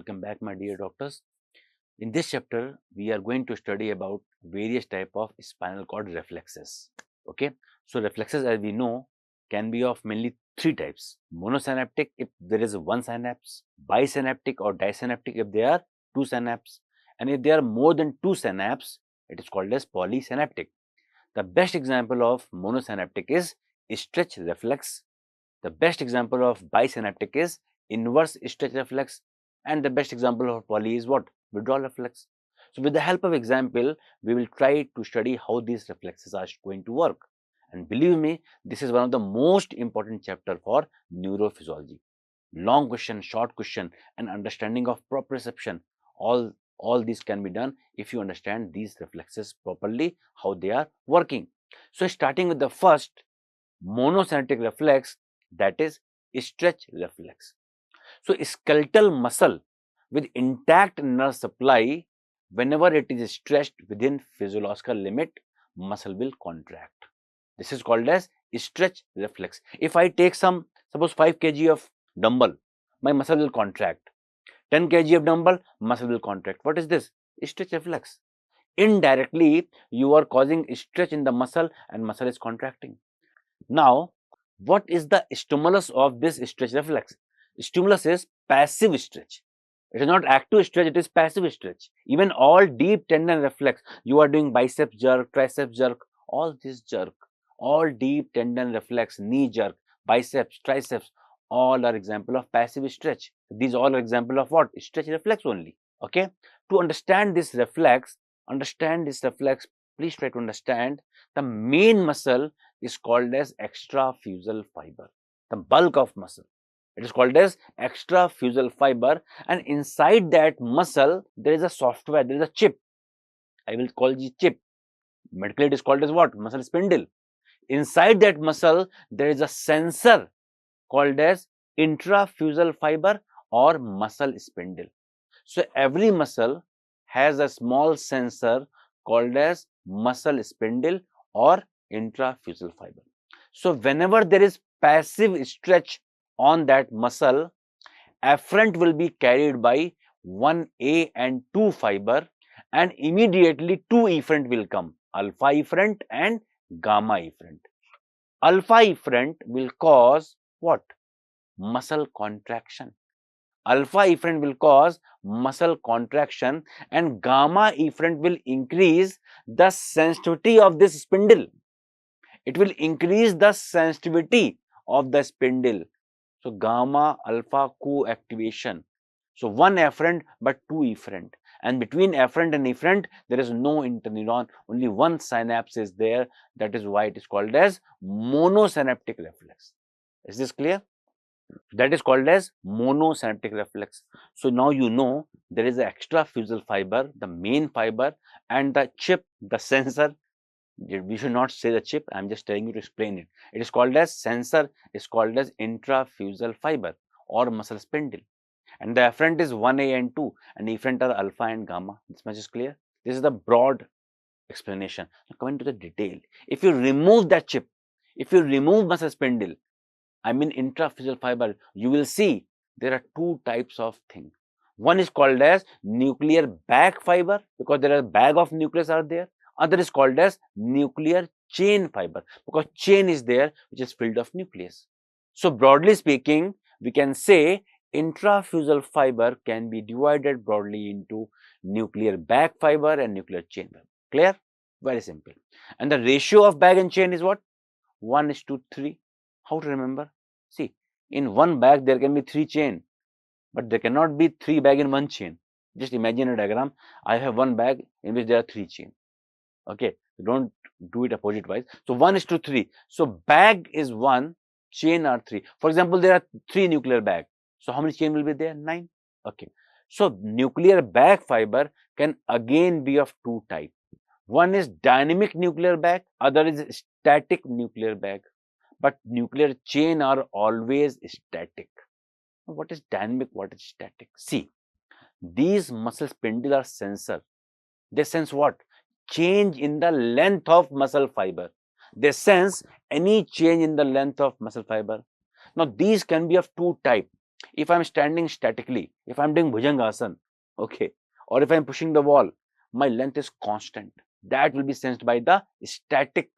Welcome back, my dear doctors. In this chapter, we are going to study about various type of spinal cord reflexes. Okay, so reflexes, as we know, can be of mainly three types: monosynaptic if there is one synapse, bisynaptic or disynaptic if there are two synapses, and if there are more than two synapses, it is called as polysynaptic. The best example of monosynaptic is stretch reflex. The best example of bisynaptic is inverse stretch reflex, and the best example of poly is what? Withdrawal reflex. So with the help of example, we will try to study how these reflexes are going to work. And believe me, this is one of the most important chapter for neurophysiology. Long question, short question, and understanding of proprioception, all these can be done if you understand these reflexes properly, how they are working. So starting with the first monosynaptic reflex, that is stretch reflex. So skeletal muscle with intact nerve supply, whenever it is stretched within physiological limit, muscle will contract. This is called as stretch reflex. If I take suppose 5 kg of dumbbell, my muscle will contract. 10 kg of dumbbell, muscle will contract. What is this? Stretch reflex. Indirectly, you are causing stretch in the muscle and muscle is contracting. Now, what is the stimulus of this stretch reflex? Stimulus is passive stretch. It is not active stretch, it is passive stretch. Even all deep tendon reflex, you are doing biceps jerk, triceps jerk, all this jerk, all deep tendon reflex, knee jerk, biceps, triceps, all are example of passive stretch. These all are example of what? Stretch reflex only. Okay. To understand this reflex, please try to understand the main muscle is called as extrafusal fiber, the bulk of muscle. It is called as extrafusal fiber, and inside that muscle there is a software, there is a chip. I will call it chip. Medically, it is called as what? Muscle spindle. Inside that muscle there is a sensor called as intrafusal fiber or muscle spindle. So every muscle has a small sensor called as muscle spindle or intrafusal fiber. So whenever there is passive stretch on that muscle, afferent will be carried by 1A and 2 fiber, and immediately 2 efferent will come, alpha efferent and gamma efferent. Alpha efferent will cause what? Muscle contraction. Alpha efferent will cause muscle contraction, and gamma efferent will increase the sensitivity of this spindle. It will increase the sensitivity of the spindle. So gamma alpha co-activation. So one afferent but two efferent, and between afferent and efferent there is no interneuron, only one synapse is there. That is why it is called as monosynaptic reflex. Is this clear? That is called as monosynaptic reflex. So now you know there is an extrafusal fiber, the main fiber, and the chip, the sensor. We should not say the chip, I am just telling you to explain it. It is called as sensor, is called as intrafusal fiber or muscle spindle. And the afferent is 1A and 2, and efferent are alpha and gamma. This much is clear. This is the broad explanation. Now coming to the detail. If you remove that chip, if you remove muscle spindle, I mean intrafusal fiber, you will see there are two types of thing. One is called as nuclear bag fiber, because there are bag of nucleus are there. Other is called as nuclear chain fiber, because chain is there which is filled of nucleus. So broadly speaking, we can say intrafusal fiber can be divided broadly into nuclear bag fiber and nuclear chain fiber. Clear? Very simple. And the ratio of bag and chain is what? 1:3. How to remember? See, in one bag there can be 3 chain, but there cannot be 3 bag in one chain. Just imagine a diagram. I have one bag in which there are 3 chain. Okay, don't do it opposite wise. So 1:3. So bag is 1, chain are 3. For example, there are 3 nuclear bag. So how many chain will be there? 9. Okay. So nuclear bag fiber can again be of two types. One is dynamic nuclear bag, other is static nuclear bag. But nuclear chain are always static. What is dynamic? What is static? See, these muscle spindle are sensor. They sense what? Change in the length of muscle fiber. They sense any change in the length of muscle fiber. Now, these can be of two types. If I'm standing statically, if I'm doing Bhujangasana, okay, or if I'm pushing the wall, my length is constant. That will be sensed by the static,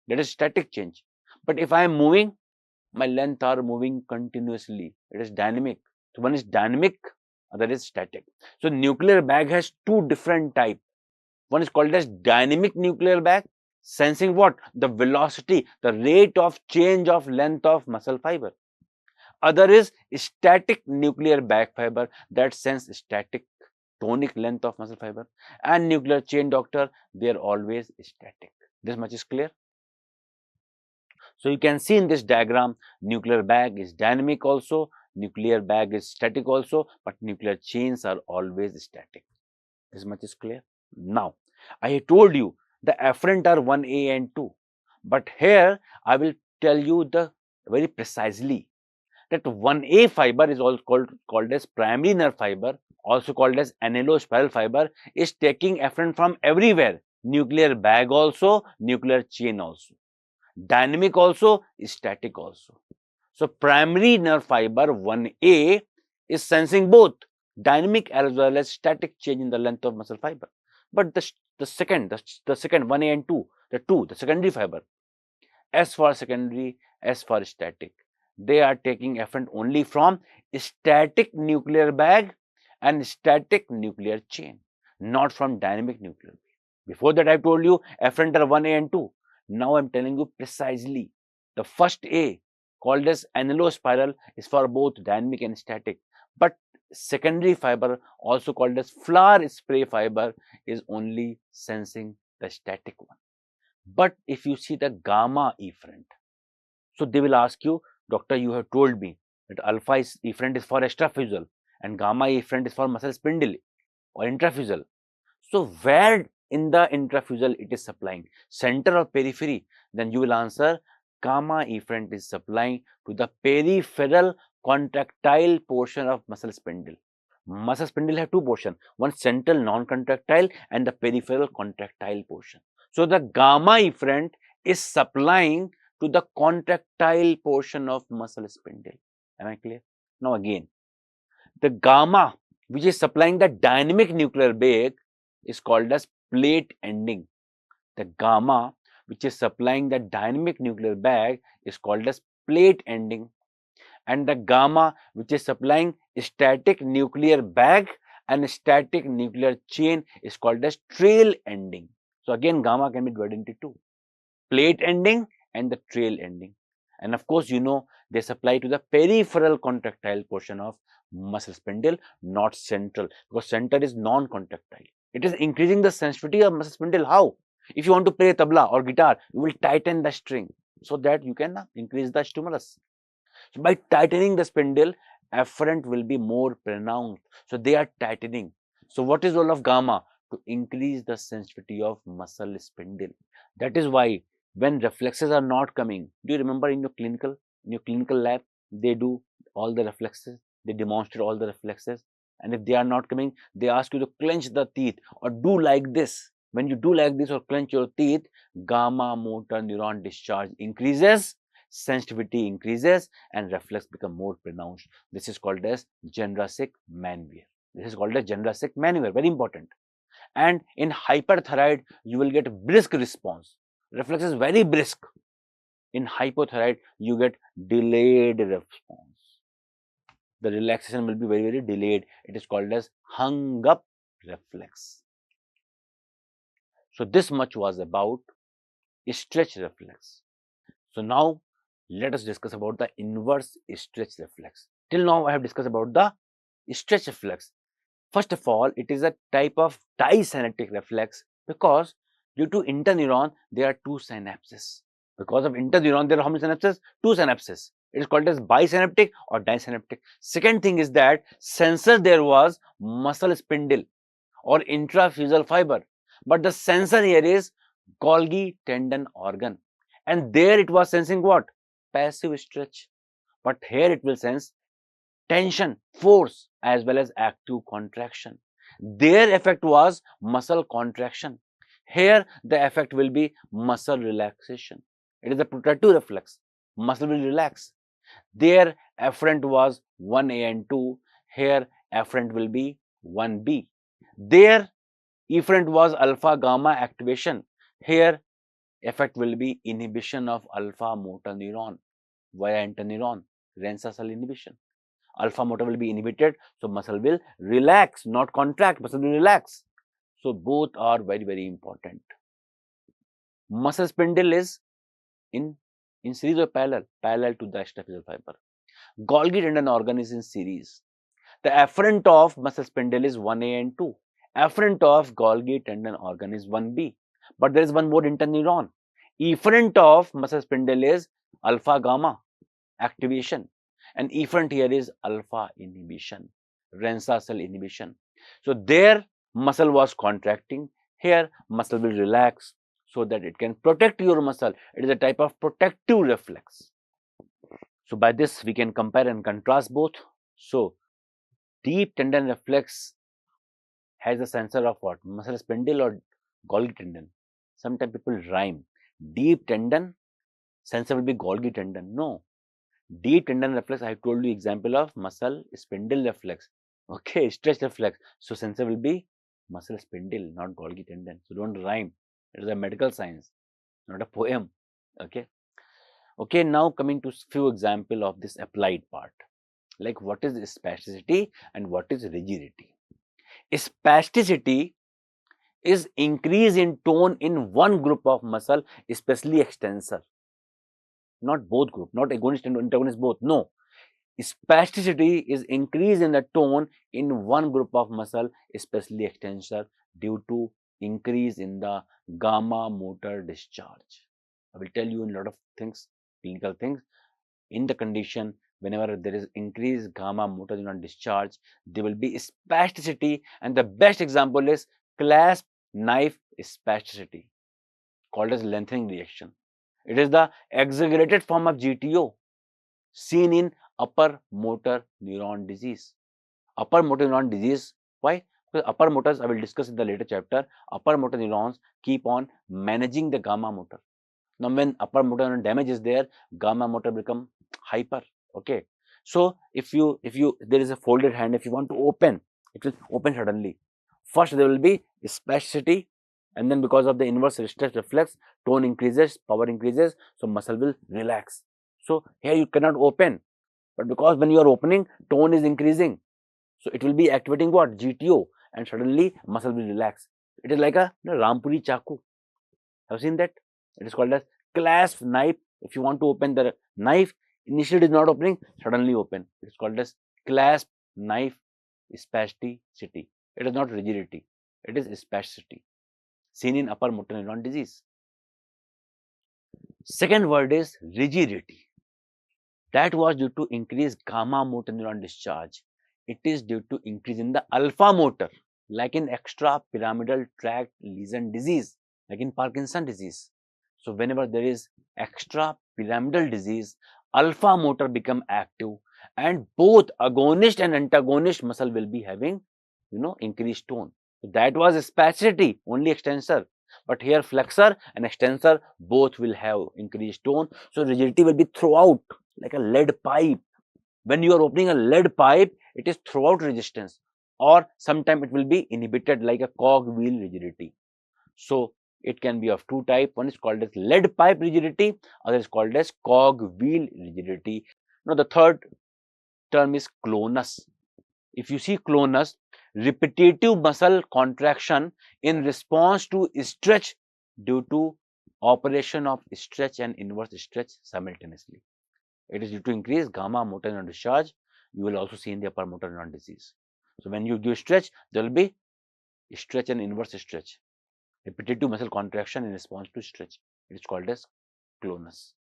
that is static change. But if I am moving, my length are moving continuously. It is dynamic. So one is dynamic, other is static. So nuclear bag has two different types. One is called as dynamic nuclear bag, sensing what? The velocity, the rate of change of length of muscle fiber. Other is static nuclear bag fiber that sense static tonic length of muscle fiber. And nuclear chain, doctor, they are always static. This much is clear. So you can see in this diagram, nuclear bag is dynamic also, nuclear bag is static also, but nuclear chains are always static. This much is clear. Now, I told you the afferent are 1A and 2, but here I will tell you the very precisely that 1A fiber is also called as primary nerve fiber, also called as annulospiral fiber, is taking afferent from everywhere. Nuclear bag also, nuclear chain also. Dynamic also, static also. So primary nerve fiber 1A is sensing both dynamic as well as static change in the length of muscle fiber. But the second 1A and 2, the secondary fiber, S for secondary, S for static, they are taking afferent only from static nuclear bag and static nuclear chain, not from dynamic nuclear bag. Before that I told you afferent are 1A and 2. Now I'm telling you precisely. The first A, called as annulospiral, is for both dynamic and static. But secondary fiber, also called as flower spray fiber, is only sensing the static one. But if you see the gamma efferent, so they will ask you, doctor, you have told me that alpha efferent is for extraphysial and gamma efferent is for muscle spindle or intraphysial. So where in the intraphysial it is supplying, center or periphery? Then you will answer gamma efferent is supplying to the peripheral contractile portion of muscle spindle. Muscle spindle have two portions, one central non-contractile and the peripheral contractile portion. So the gamma efferent is supplying to the contractile portion of muscle spindle. Am I clear? Now again, the gamma which is supplying the dynamic nuclear bag is called as plate ending. The gamma which is supplying the dynamic nuclear bag is called as plate ending, and the gamma which is supplying static nuclear bag and static nuclear chain is called as trail ending. So again, gamma can be divided into two, plate ending and the trail ending. And of course, you know, they supply to the peripheral contractile portion of muscle spindle, not central, because center is non-contractile. It is increasing the sensitivity of muscle spindle. How? If you want to play tabla or guitar, you will tighten the string so that you can increase the stimulus. So by tightening the spindle, afferent will be more pronounced. So they are tightening. So what is role of gamma? To increase the sensitivity of muscle spindle. That is why when reflexes are not coming, do you remember in your clinical lab, they do all the reflexes, they demonstrate all the reflexes, and if they are not coming, they ask you to clench the teeth or do like this. When you do like this or clench your teeth, gamma motor neuron discharge increases, sensitivity increases, and reflex become more pronounced. This is called as Genrasic maneuver. This is called as Genrasic maneuver, very important. And in hyperthyroid, you will get brisk response. Reflex is very brisk. In hypothyroid, you get delayed response. The relaxation will be very, very delayed. It is called as hung up reflex. So this much was about stretch reflex. So now let us discuss about the inverse stretch reflex. Till now I have discussed about the stretch reflex. First of all, it is a type of disynaptic reflex because due to interneuron there are two synapses. Because of interneuron there are how many synapses? Two synapses. It is called as bisynaptic or disynaptic. Second thing is that sensor there was muscle spindle or intraphysial fiber, but the sensor here is Golgi tendon organ, and there it was sensing what? Passive stretch. But here it will sense tension, force, as well as active contraction. Their effect was muscle contraction. Here the effect will be muscle relaxation. It is a protective reflex. Muscle will relax. There afferent was 1A and 2. Here afferent will be 1B. There efferent was alpha gamma activation. Here effect will be inhibition of alpha motor neuron via interneuron, Rensa cell inhibition. Alpha motor will be inhibited, so muscle will relax, not contract, muscle will relax. So both are very, very important. Muscle spindle is in series or parallel to the extraphyseal fiber. Golgi tendon organ is in series. The afferent of muscle spindle is 1A and 2. Afferent of Golgi tendon organ is 1B. But there is one more interneuron. Efferent of muscle spindle is alpha gamma activation. And efferent here is alpha inhibition, Rensa cell inhibition. So there muscle was contracting. Here muscle will relax so that it can protect your muscle. It is a type of protective reflex. So by this we can compare and contrast both. So deep tendon reflex has a sensor of what? Muscle spindle or Golgi tendon. Sometimes people rhyme. Deep tendon sensor will be Golgi tendon. No. Deep tendon reflex, I have told you example of muscle spindle reflex. Okay, stretch reflex. So sensor will be muscle spindle, not Golgi tendon. So don't rhyme. It is a medical science, not a poem. Okay. Okay, now coming to few example of this applied part. Like what is spasticity and what is rigidity. Spasticity is increase in tone in one group of muscle, especially extensor. Not both group, not agonist and antagonist both. No. Spasticity is increase in the tone in one group of muscle, especially extensor, due to increase in the gamma motor discharge. I will tell you in a lot of things, clinical things. In the condition, whenever there is increased gamma motor neuron discharge, there will be spasticity, and the best example is clasp knife spasticity, called as lengthening reaction. It is the exaggerated form of GTO seen in upper motor neuron disease. Upper motor neuron disease, why? Because upper motors, I will discuss in the later chapter, upper motor neurons keep on managing the gamma motor. Now, when upper motor neuron damage is there, gamma motor become hyper. Okay. So, if there is a folded hand, if you want to open, it will open suddenly. First, there will be spasticity, and then because of the inverse stretch reflex, tone increases, power increases, so muscle will relax. So, here you cannot open, but because when you are opening, tone is increasing. So, it will be activating what? GTO, and suddenly muscle will relax. It is like a Rampuri chaku. Have you seen that? It is called as clasp knife. If you want to open the knife, initially it is not opening, suddenly open. It is called as clasp knife spasticity. It is not rigidity. It is spasticity seen in upper motor neuron disease. Second word is rigidity. That was due to increased gamma motor neuron discharge. It is due to increase in the alpha motor, like in extrapyramidal tract lesion disease, like in Parkinson disease. So whenever there is extrapyramidal disease, alpha motor become active, and both agonist and antagonist muscle will be having, increased tone. So that was spasticity, only extensor. But here flexor and extensor both will have increased tone. So rigidity will be throughout, like a lead pipe. When you are opening a lead pipe, it is throughout resistance, or sometimes it will be inhibited like a cog wheel rigidity. So it can be of two types. One is called as lead pipe rigidity, other is called as cog wheel rigidity. Now the third term is clonus. If you see clonus, repetitive muscle contraction in response to stretch due to operation of stretch and inverse stretch simultaneously. It is due to increased gamma motor neuron discharge. You will also see in the upper motor neuron disease. So when you do stretch, there will be stretch and inverse stretch. Repetitive muscle contraction in response to stretch. It is called as clonus.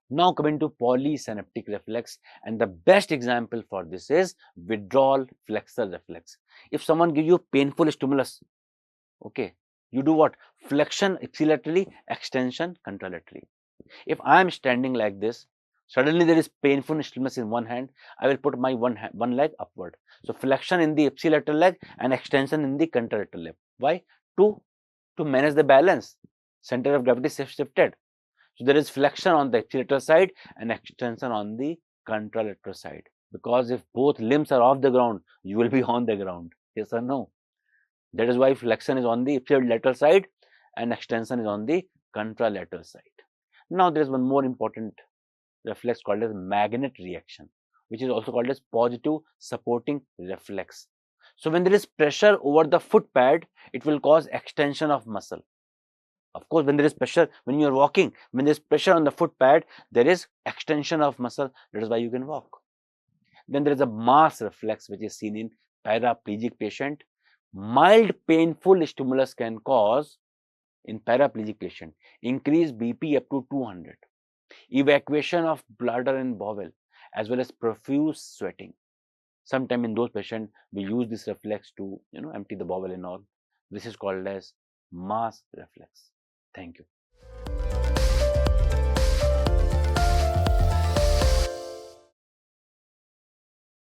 Now coming to polysynaptic reflex, and the best example for this is withdrawal flexor reflex. If someone gives you painful stimulus, okay, you do what? Flexion ipsilaterally, extension contralaterally. If I am standing like this, suddenly there is painful stimulus in one hand, I will put my one leg upward. So flexion in the ipsilateral leg and extension in the contralateral leg. Why? To manage the balance. Center of gravity shifted. So there is flexion on the ipsilateral side and extension on the contralateral side. Because if both limbs are off the ground, you will be on the ground. Yes or no? That is why flexion is on the ipsilateral side and extension is on the contralateral side. Now there is one more important reflex called as magnet reaction, which is also called as positive supporting reflex. So when there is pressure over the foot pad, it will cause extension of muscle. Of course, when there is pressure, when you are walking, when there is pressure on the foot pad, there is extension of muscle. That is why you can walk. Then there is a mass reflex, which is seen in paraplegic patient. Mild painful stimulus can cause, in paraplegic patient, increased BP up to 200, evacuation of bladder and bowel, as well as profuse sweating. Sometime in those patients, we use this reflex to empty the bowel and all. This is called as mass reflex. Thank you.